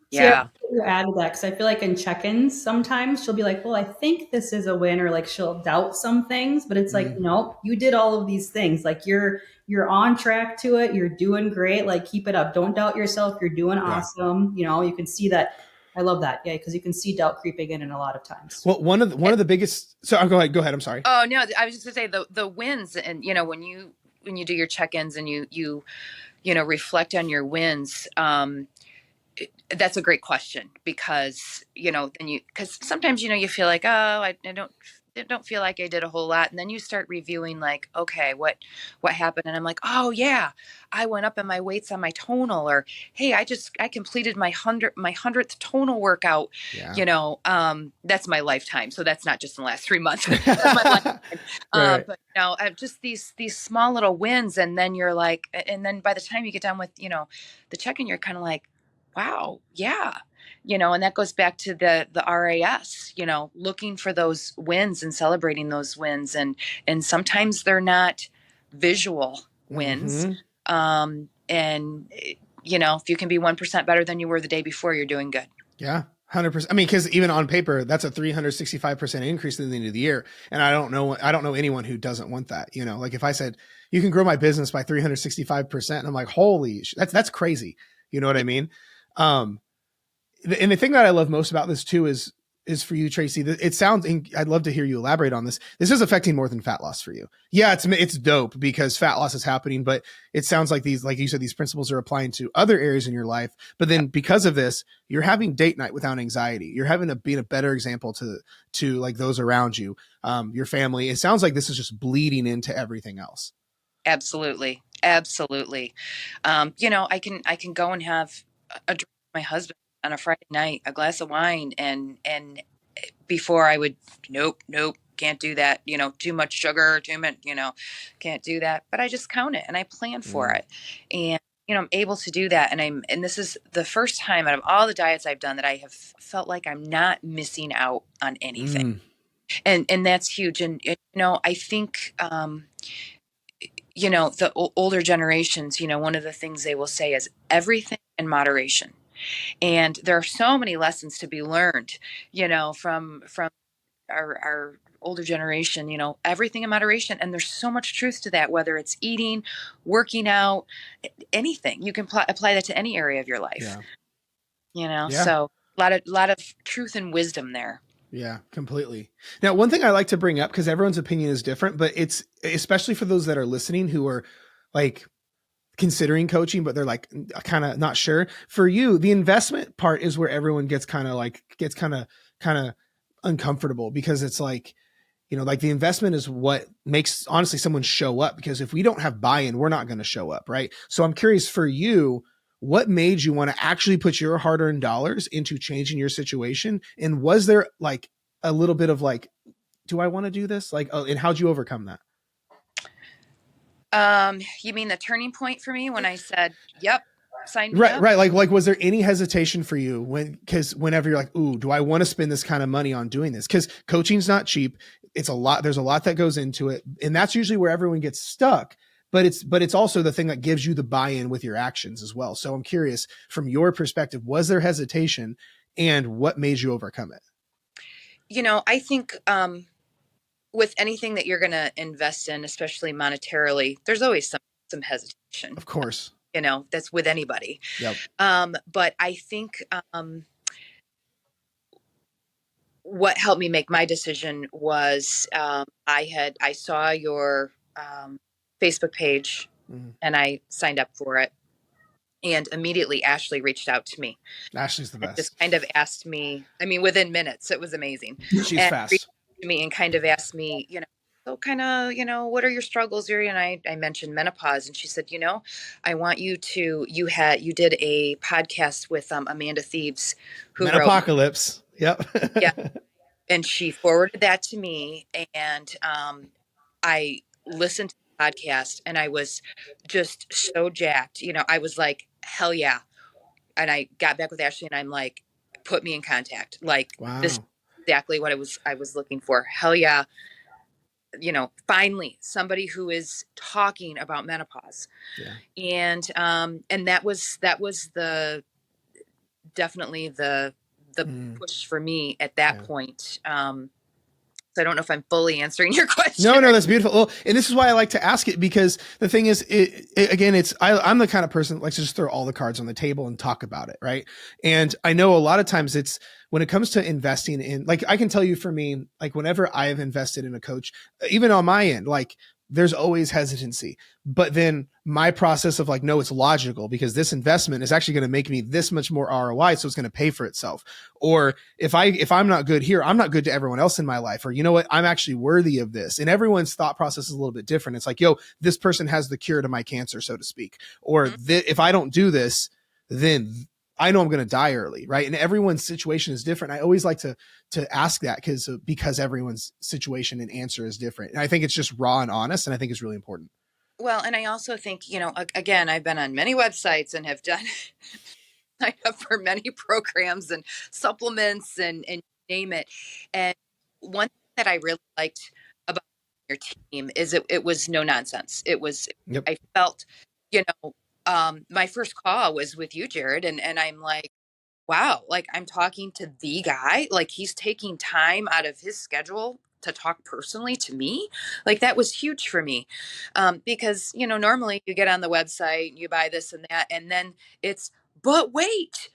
Yeah. You added that because I feel like in check-ins sometimes she'll be like, well, I think this is a win, or like she'll doubt some things, but it's like, no, you did all of these things. Like you're on track to it. You're doing great. Like keep it up. Don't doubt yourself. You're doing awesome. You can see that. I love that. Yeah. Because you can see doubt creeping in a lot of times. Well, one of the biggest, so go ahead. I'm sorry. Oh no, I was just gonna say the wins, and when you do your check-ins and you reflect on your wins, that's a great question, because because sometimes you feel like, oh, I don't feel like I did a whole lot, and then you start reviewing like, okay, what happened, and I'm like, oh yeah, I went up in my weights on my tonal, or hey, I completed my 100th tonal workout. That's my lifetime, so that's not just in the last 3 months. That's my lifetime. Right. But just these small little wins, and then you're like, and then by the time you get done with the check-in, you're kind of like, wow, yeah. And that goes back to the RAS, looking for those wins and celebrating those wins. And sometimes they're not visual wins. Mm-hmm. And if you can be 1% better than you were the day before, you're doing good. Yeah. 100%. I mean, because even on paper, that's a 365% increase in the end of the year. And I don't know anyone who doesn't want that. Like if I said, you can grow my business by 365%, and I'm like, holy, that's crazy. You know what I mean? And the thing that I love most about this too is for you, Tracy. It sounds, and I'd love to hear you elaborate on this. This is affecting more than fat loss for you. Yeah, it's dope because fat loss is happening, but it sounds like like you said, these principles are applying to other areas in your life. But then because of this, you're having date night without anxiety. You're having to be a better example to like those around you, your family. It sounds like this is just bleeding into everything else. Absolutely. I can go and have a drink with my husband on a Friday night, a glass of wine, and before I would, nope, can't do that. Too much sugar, can't do that. But I just count it and I plan for it, and I'm able to do that. And this is the first time out of all the diets I've done that I have felt like I'm not missing out on anything, and that's huge. And I think the older generations, one of the things they will say is everything in moderation. And there are so many lessons to be learned, from our older generation, everything in moderation. And there's so much truth to that, whether it's eating, working out, anything. You can apply that to any area of your life, Yeah. Yeah. so a lot of truth and wisdom there. Yeah, completely. Now, one thing I like to bring up, because everyone's opinion is different, but it's especially for those that are listening who are like considering coaching, but they're like kind of not sure. For you, the investment part is where everyone gets kind of uncomfortable, because it's like, like the investment is what makes honestly someone show up, because if we don't have buy-in, we're not going to show up. Right. So I'm curious for you, what made you want to actually put your hard-earned dollars into changing your situation? And was there like a little bit of like, do I want to do this? Like, and how'd you overcome that? You mean the turning point for me when I said, yep, sign me Right, up? right. Like, was there any hesitation for you because whenever you're like, ooh, do I want to spend this kind of money on doing this? Because coaching's not cheap. It's a lot. There's a lot that goes into it. And that's usually where everyone gets stuck. But it's also the thing that gives you the buy-in with your actions as well. So I'm curious, from your perspective, was there hesitation, and what made you overcome it? I think, with anything that you're going to invest in, especially monetarily, there's always some hesitation. Of course. That's with anybody. Yep. But I think, what helped me make my decision was, I saw your Facebook page, Mm-hmm. and I signed up for it. And immediately Ashley reached out to me. Ashley's the And best. just kind of asked me, I mean, within minutes, it was amazing. She's and fast. Reached out to me and kind of asked me, so kind of, what are your struggles here? And I mentioned menopause, and she said, I want you you did a podcast with Amanda Thebes, who wrote Menopocalypse. Yep. Yeah. And she forwarded that to me, and I listened to the podcast, and I was just so jacked. I was like, hell yeah. And I got back with Ashley, and I'm like, put me in contact. Like, Wow. this is exactly what I was looking for. Hell yeah. Finally somebody who is talking about menopause. Yeah. And that was definitely the push for me at that point. So I don't know if I'm fully answering your question. No, that's beautiful. Well, and this is why I like to ask it, because the thing is, I'm the kind of person that likes to just throw all the cards on the table and talk about it. Right. And I know a lot of times it's, when it comes to investing in, like, I can tell you for me, like whenever I have invested in a coach, even on my end, like there's always hesitancy, but then my process of like, no, it's logical, because this investment is actually going to make me this much more ROI. So it's going to pay for itself. Or if I'm not good here, I'm not good to everyone else in my life. Or, you know what, I'm actually worthy of this. And everyone's thought process is a little bit different. It's like, yo, this person has the cure to my cancer, so to speak. Or if I don't do this, then I know I'm going to die early. Right. And everyone's situation is different. I always like to ask that, because everyone's situation and answer is different. And I think it's just raw and honest. And I think it's really important. Well, and I also think, again, I've been on many websites and have done sign up for many programs and supplements and name it. And one thing that I really liked about your team is it was no nonsense. It was, Yep. I felt, my first call was with you, Jared, and I'm like, wow, like I'm talking to the guy, like he's taking time out of his schedule to talk personally to me. Like that was huge for me. Because, normally you get on the website, you buy this and that, and then it's, but wait,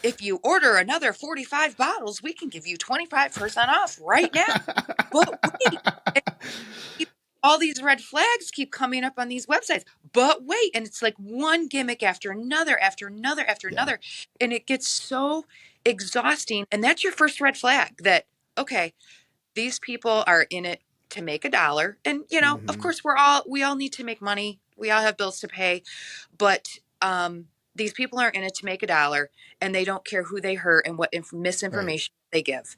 if you order another 45 bottles, we can give you 25% off right now. But wait, all these red flags keep coming up on these websites. But wait, and it's like one gimmick after another, after another, after another. And it gets so exhausting. And that's your first red flag that, okay, these people are in it to make $1. And, of course we all need to make money. We all have bills to pay, but, these people are in it to make $1, and they don't care who they hurt and what misinformation they give.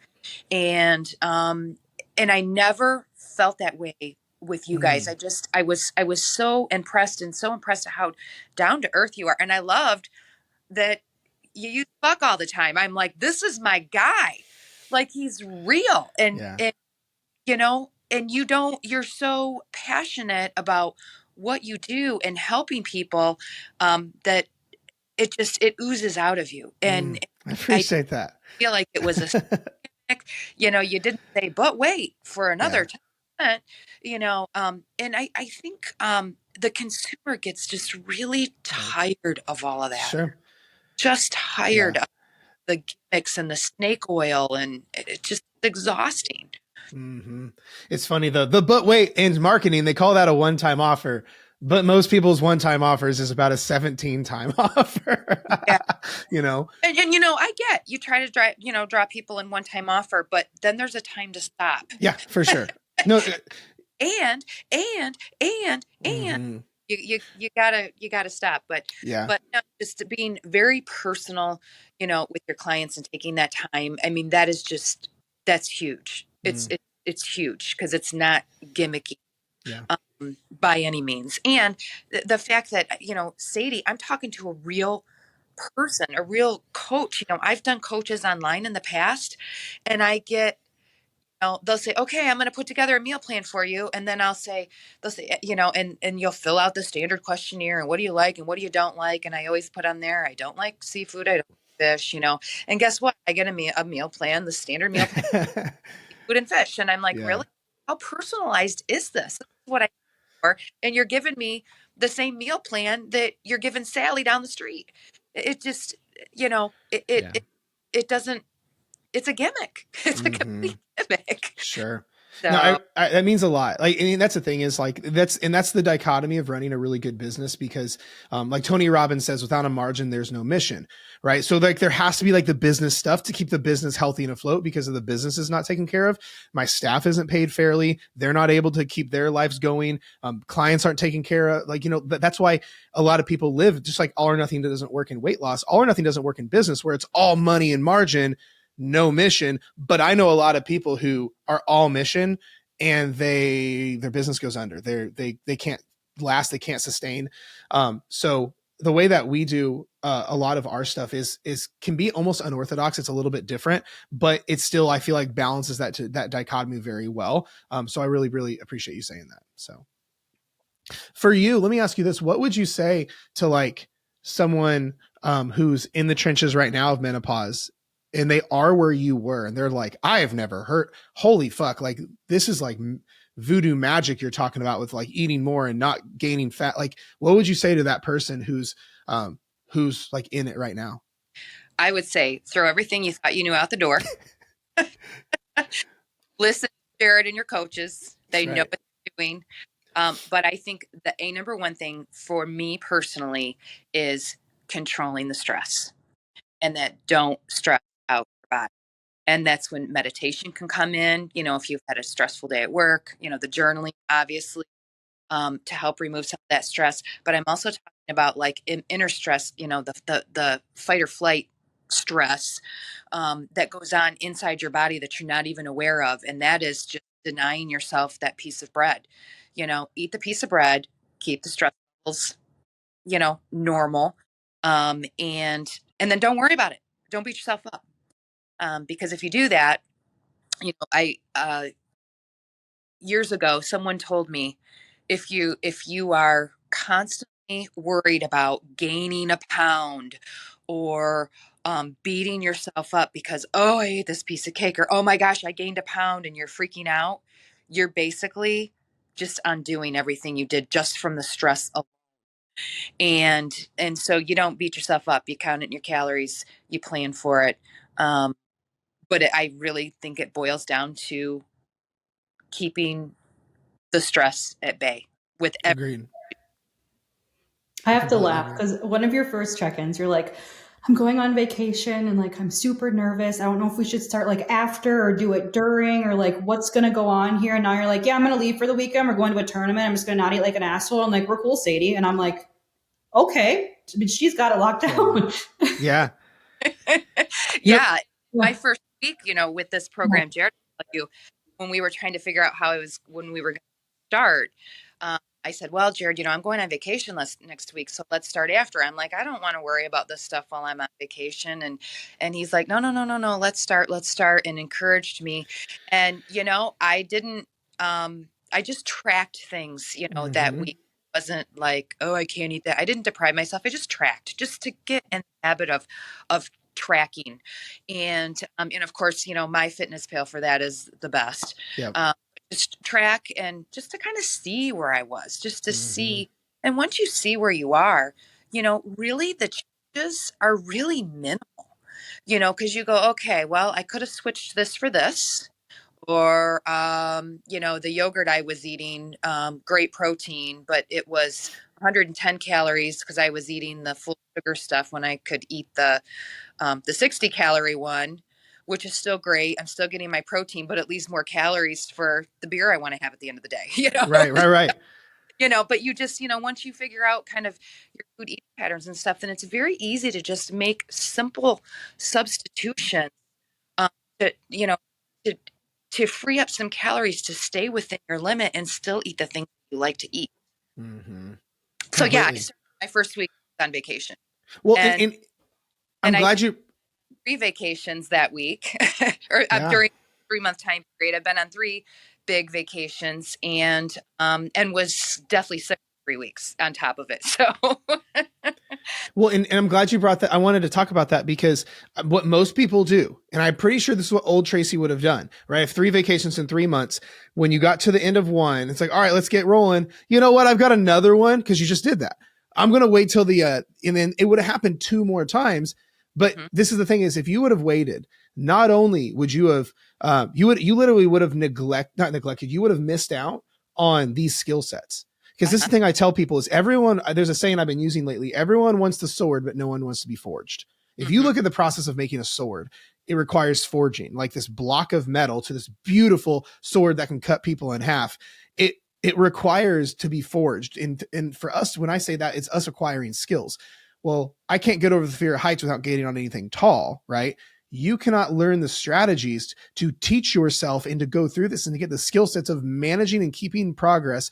And I never felt that way with you guys. I was so impressed at how down to earth you are. And I loved that you use fuck all the time. I'm like, this is my guy. Like he's real. And you're so passionate about what you do and helping people, that it oozes out of you. And I I appreciate that. feel like it was a stick, you didn't say, but wait for another Yeah, 10%, and I think the consumer gets just really right. tired of all of that, Sure. just Yeah. tired of the gimmicks and the snake oil, and it's just exhausting. hmm It's funny though. But wait, in marketing, they call that a one-time offer. But most people's one-time offers is about a 17-time offer. Yeah. you know? And I get you try to draw people in one time offer, but then there's a time to stop. Yeah, for sure. No. And and hmm you gotta stop. But Yeah. but no, just being very personal, with your clients and taking that time. I mean, that's huge. Mm, It's huge because it's not gimmicky, yeah. by any means. And the fact that, Sadie, I'm talking to a real person, a real coach. I've done coaches online in the past, and I get, they'll say, okay, I'm going to put together a meal plan for you. And then they'll say, and you'll fill out the standard questionnaire and what do you like and what do you don't like. And I always put on there, I don't like seafood. I don't like fish, and guess what? I get a meal plan, the standard meal plan, food and fish. And I'm like, yeah. really? How personalized is this? This is what I for. And you're giving me the same meal plan that you're giving Sally down the street. It just, Yeah. it doesn't, it's a gimmick. It's a hmm complete gimmick. Sure. No, So that means a lot. Like, I mean, that's the thing is like, that's the dichotomy of running a really good business because, like Tony Robbins says, without a margin, there's no mission, right? So like, there has to be like the business stuff to keep the business healthy and afloat because of the business is not taken care of. My staff isn't paid fairly. They're not able to keep their lives going. Clients aren't taken care of. Like, that's why a lot of people live just like all or nothing that doesn't work in weight loss. All or nothing doesn't work in business where it's all money and margin, no mission. But I know a lot of people who are all mission and their business goes under. They can't last, they can't sustain. So the way that we do a lot of our stuff is can be almost unorthodox. It's a little bit different, but it's still, I feel like, balances that dichotomy very well. So I really, really appreciate you saying that. So for you, let me ask you this: what would you say to like someone who's in the trenches right now of menopause and they are where you were and they're like, I have never heard, holy fuck, like this is like voodoo magic you're talking about with like eating more and not gaining fat. Like, what would you say to that person who's like in it right now? I would say throw everything you thought you knew out the door. Listen to Jared and your coaches. That's They know right. what they're doing. But I think the number one thing for me personally is controlling the stress, and that don't stress out your body. And that's when meditation can come in, if you've had a stressful day at work, the journaling, obviously, to help remove some of that stress. But I'm also talking about like inner stress, the fight or flight stress, that goes on inside your body that you're not even aware of. And that is just denying yourself that piece of bread. Eat the piece of bread, keep the stress levels, normal. And then don't worry about it. Don't beat yourself up. Because if you do that, I years ago someone told me, if you are constantly worried about gaining a pound, or beating yourself up because, oh, I ate this piece of cake, or oh my gosh, I gained a pound, and you're freaking out, you're basically just undoing everything you did just from the stress and so you don't beat yourself up, you count in your calories, you plan for it. But I really think it boils down to keeping the stress at bay with every. Agreed. I I have to completely laugh agree. because one of your first check-ins, you're like, I'm going on vacation and like I'm super nervous. I don't know if we should start like after or do it during or like what's gonna go on here. And now you're like, yeah, I'm gonna leave for the weekend. We're going to a tournament. I'm just gonna not eat like an asshole. I'm like, we're cool, Sadie. And I'm like, okay. I mean, she's got it locked Totally. down. Yeah. Yeah, my Yeah. first week, with this program, Jared, you, when we were trying to figure out when we were going to start, I said, well, Jared, I'm going on vacation next week, so let's start after. I'm like, I don't want to worry about this stuff while I'm on vacation. And he's like, no, no, no, no, no, let's start, and encouraged me. And, I didn't, I just tracked things, that hmm week. wasn't like, oh, I can't eat that. I didn't deprive myself. I just tracked just to get in the habit of tracking. And of course, my fitness pal for that is the best. Yep. Just track and just to kind of see where I was, just to Mm-hmm. see. And once you see where you are, really the changes are really minimal, because you go, okay, well, I could have switched this for this. Or, the yogurt I was eating, great protein, but it was 110 calories because I was eating the full sugar stuff when I could eat the 60 calorie one, which is still great. I'm still getting my protein, but it leaves more calories for the beer I want to have at the end of the day, Right. but you just, once you figure out kind of your food eating patterns and stuff, then it's very easy to just make simple substitutions, um, to, to, to free up some calories to stay within your limit and still eat the things you like to eat. Mm-hmm. So yeah, Completely. my first week on vacation, Well, and and I'm and I glad did you, 3 vacations that week, or yeah. during a 3-month time period. I've been on 3 big vacations, and was definitely sick for 3 weeks on top of it. So Well, and I'm glad you brought that. I wanted to talk about that because what most people do, and I'm pretty sure this is what old Tracy would have done, right? If 3 vacations in 3 months, when you got to the end of one, it's like, all right, let's get rolling. You know what? I've got another one because you just did that. I'm going to wait till and then it would have happened 2 more times. But this is the thing is, if you would have waited, not only would you have, you literally would have not neglected, you would have missed out on these skill sets. Because this is the thing I tell people is there's a saying I've been using lately. Everyone wants the sword, but no one wants to be forged. If you look at the process of making a sword, it requires forging, like this block of metal to this beautiful sword that can cut people in half. It requires to be forged. And for us, when I say that, it's us acquiring skills. Well, I can't get over the fear of heights without getting on anything tall, right? You cannot learn the strategies to teach yourself and to go through this and to get the skill sets of managing and keeping progress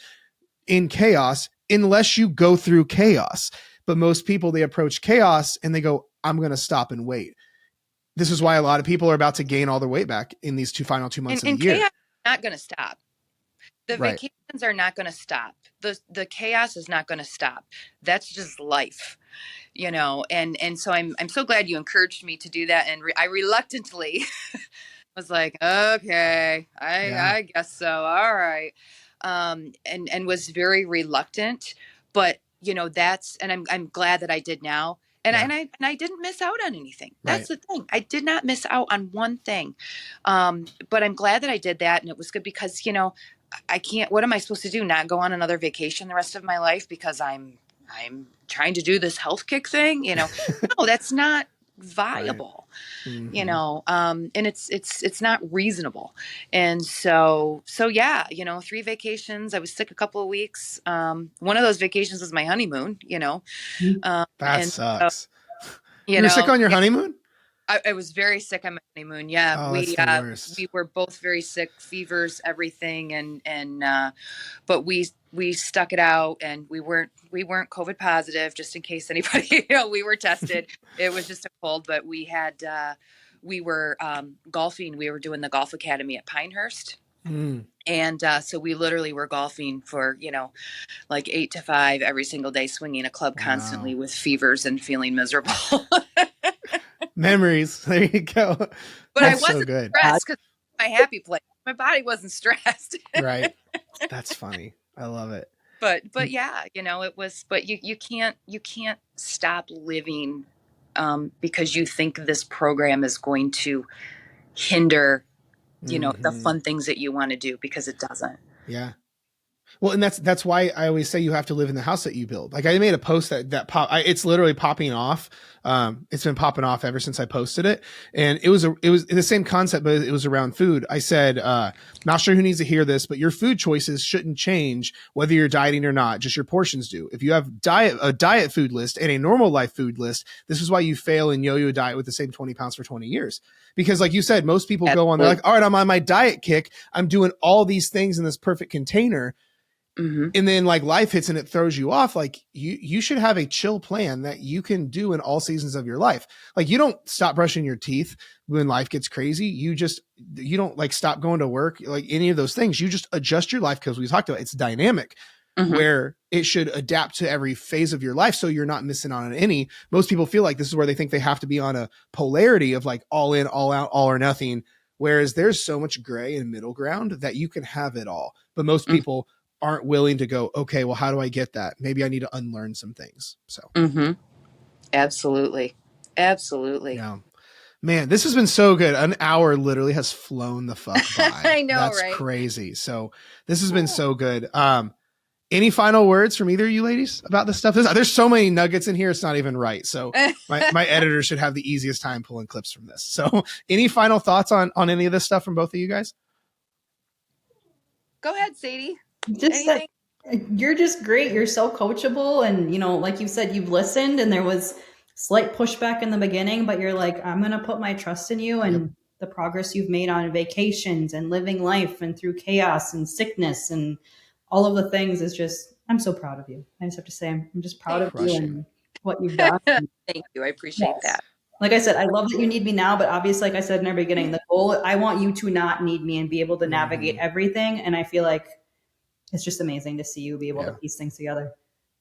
in chaos unless you go through chaos. But most people, they approach chaos and they go, I'm going to stop and wait. This is why a lot of people are about to gain all their weight back in these final 2 months of the year. Chaos is not going to stop. The Right. vacations are not going to stop. The chaos is not going to stop. That's just life, and so I'm so glad you encouraged me to do that. And I reluctantly was like, okay, I guess so. All right. And was very reluctant, but I'm glad that I did now. And I didn't miss out on anything. That's the thing. I did not miss out on one thing. But I'm glad that I did that. And it was good because, I can't, what am I supposed to do? Not go on another vacation the rest of my life because I'm trying to do this health kick thing, No, that's not viable, and it's not reasonable. And so yeah, 3 vacations. I was sick a couple of weeks. One of those vacations was my honeymoon, That sucks. You were sick on your honeymoon? I was very sick on my honeymoon. Yeah. Oh, that's the worst. We were both very sick, fevers, everything. But we stuck it out, and we weren't COVID positive, just in case anybody, we were tested. It was just a cold, but we were golfing. We were doing the golf academy at Pinehurst. And so we literally were golfing for, like 8 to 5 every single day, swinging a club constantly with fevers and feeling miserable. Memories. There you go. But That's I wasn't so good. stressed because my happy place. My body wasn't stressed. Right. That's funny. I love it. But yeah, it was. But you can't stop living because you think this program is going to hinder, the fun things that you want to do, because it doesn't. Yeah. Well, and that's why I always say you have to live in the house that you build. Like I made a post it's literally popping off. It's been popping off ever since I posted it. And it was the same concept, but it was around food. I said, not sure who needs to hear this, but your food choices shouldn't change whether you're dieting or not. Just your portions do. If you have a diet food list and a normal life food list, this is why you fail and yo-yo diet with the same 20 pounds for 20 years. Because like you said, most people go on, they're like, all right, I'm on my diet kick. I'm doing all these things in this perfect container. And then like life hits and it throws you off. Like you should have a chill plan that you can do in all seasons of your life. Like you don't stop brushing your teeth when life gets crazy. You don't like stop going to work, like any of those things. You just adjust your life, because we talked about it's dynamic. where it should adapt to every phase of your life so you're not missing on any. Most people feel like this is where they think they have to be on a polarity of like all in, all out, all or nothing. Whereas there's so much gray and middle ground that you can have it all. But most people aren't willing to go, okay, well, how do I get that? Maybe I need to unlearn some things. So Absolutely. Yeah. Man, this has been so good. An hour literally has flown the fuck by. I know, That's right? crazy. So this has been so good. Any final words from either of you ladies about this stuff? There's so many nuggets in here. It's not even right. So my editor should have the easiest time pulling clips from this. So any final thoughts on any of this stuff from both of you guys? Go ahead, Sadie. Just you're just great. You're so coachable. And, like you said, you've listened and there was slight pushback in the beginning, but you're like, I'm going to put my trust in you and the progress you've made on vacations and living life and through chaos and sickness and all of the things is just, I'm so proud of you. I just have to say, I'm just proud of you and what you've done. Thank you. I appreciate that. Like I said, I love that you need me now, but obviously, like I said in the beginning, the goal, I want you to not need me and be able to navigate everything. And I feel like it's just amazing to see you be able to piece things together.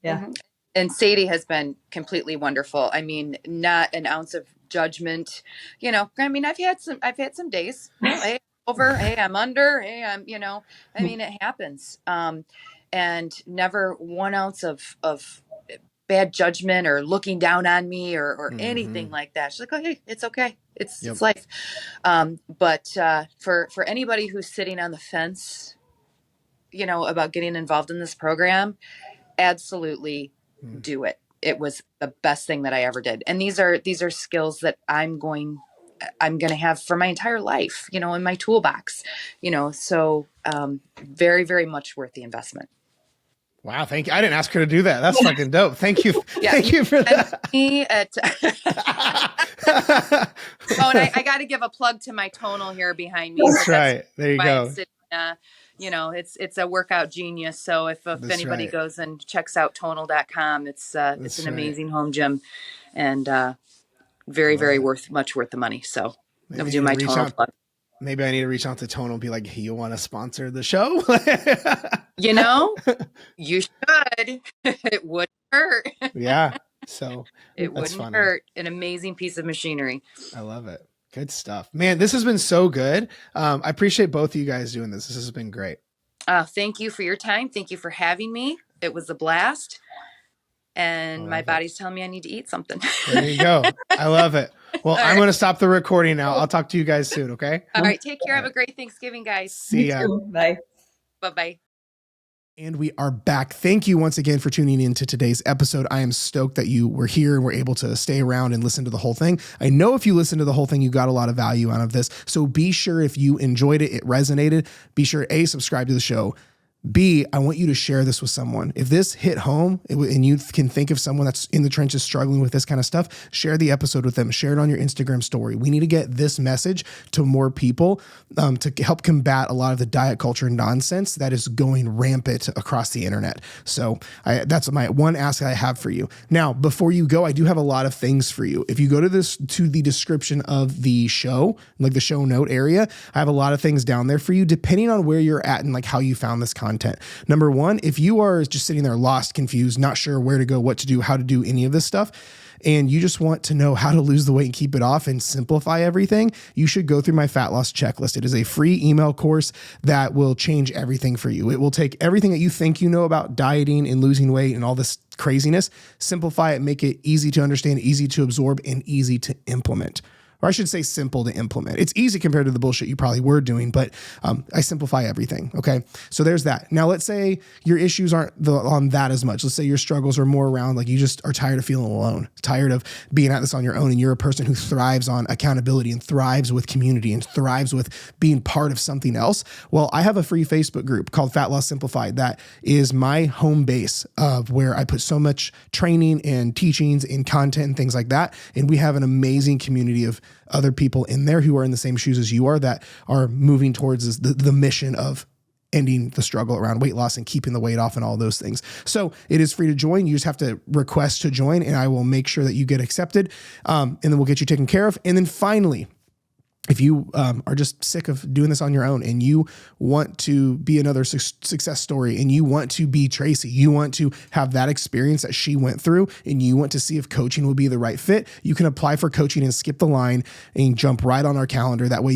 Yeah. And Sadie has been completely wonderful. I mean, not an ounce of judgment, I mean, I've had some days, hey, over, hey, I'm under, hey, I'm, I mean, it happens. And never 1 ounce of bad judgment or looking down on me or anything like that. She's like, oh, hey, it's okay. It's life. But for anybody who's sitting on the fence, about getting involved in this program, absolutely do it. It was the best thing that I ever did. And these are skills that I'm going to have for my entire life, in my toolbox, so very, very much worth the investment. Wow. Thank you. I didn't ask her to do that. That's fucking dope. Thank you. Thank you for that. Oh, and I got to give a plug to my tonal here behind me. That's right. There you go. It's a workout genius. So if anybody goes and checks out tonal.com, it's an amazing home gym and very, very much worth the money. So I'll do my tonal plug. Maybe I need to reach out to Tonal and be like, hey, you want to sponsor the show? You should. It wouldn't hurt. Yeah. So it wouldn't hurt. An amazing piece of machinery. I love it. Good stuff, man. This has been so good. I appreciate both of you guys doing this. This has been great. Thank you for your time. Thank you for having me. It was a blast. And my body's telling me I need to eat something. There you go. I love it. Well, I'm going to stop the recording now. I'll talk to you guys soon. Okay. All right. Take care. Have a great Thanksgiving, guys. See ya. Bye. Bye-bye. And we are back. Thank you once again for tuning in to today's episode. I am stoked that you were here and were able to stay around and listen to the whole thing. I know if you listened to the whole thing, you got a lot of value out of this. So be sure if you enjoyed it, it resonated, be sure A, subscribe to the show. B, I want you to share this with someone. If this hit home and you can think of someone that's in the trenches struggling with this kind of stuff, share the episode with them. Share it on your Instagram story. We need to get this message to more people to help combat a lot of the diet culture nonsense that is going rampant across the internet. So that's my one ask I have for you. Now, before you go, I do have a lot of things for you. If you go to the description of the show, like the show note area, I have a lot of things down there for you, depending on where you're at and like how you found this content. Number one, if you are just sitting there lost, confused, not sure where to go, what to do, how to do any of this stuff, and you just want to know how to lose the weight and keep it off and simplify everything, you should go through my fat loss checklist. It is a free email course that will change everything for you. It will take everything that you think you know about dieting and losing weight and all this craziness, simplify it, make it easy to understand, easy to absorb, and easy to implement. Or I should say simple to implement. It's easy compared to the bullshit you probably were doing, but I simplify everything. Okay. So there's that. Now let's say your issues aren't on that as much. Let's say your struggles are more around like you just are tired of feeling alone, tired of being at this on your own. And you're a person who thrives on accountability and thrives with community and thrives with being part of something else. Well, I have a free Facebook group called Fat Loss Simplified. That is my home base of where I put so much training and teachings and content and things like that. And we have an amazing community of other people in there who are in the same shoes as you are that are moving towards the mission of ending the struggle around weight loss and keeping the weight off and all those things. So it is free to join. You just have to request to join and I will make sure that you get accepted. And then we'll get you taken care of. And then finally, if you are just sick of doing this on your own and you want to be another success story and you want to be Tracy, you want to have that experience that she went through and you want to see if coaching will be the right fit, you can apply for coaching and skip the line and jump right on our calendar. That way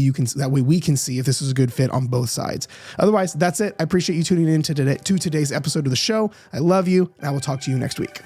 we can see if this is a good fit on both sides. Otherwise, that's it. I appreciate you tuning in to today's episode of the show. I love you, and I will talk to you next week.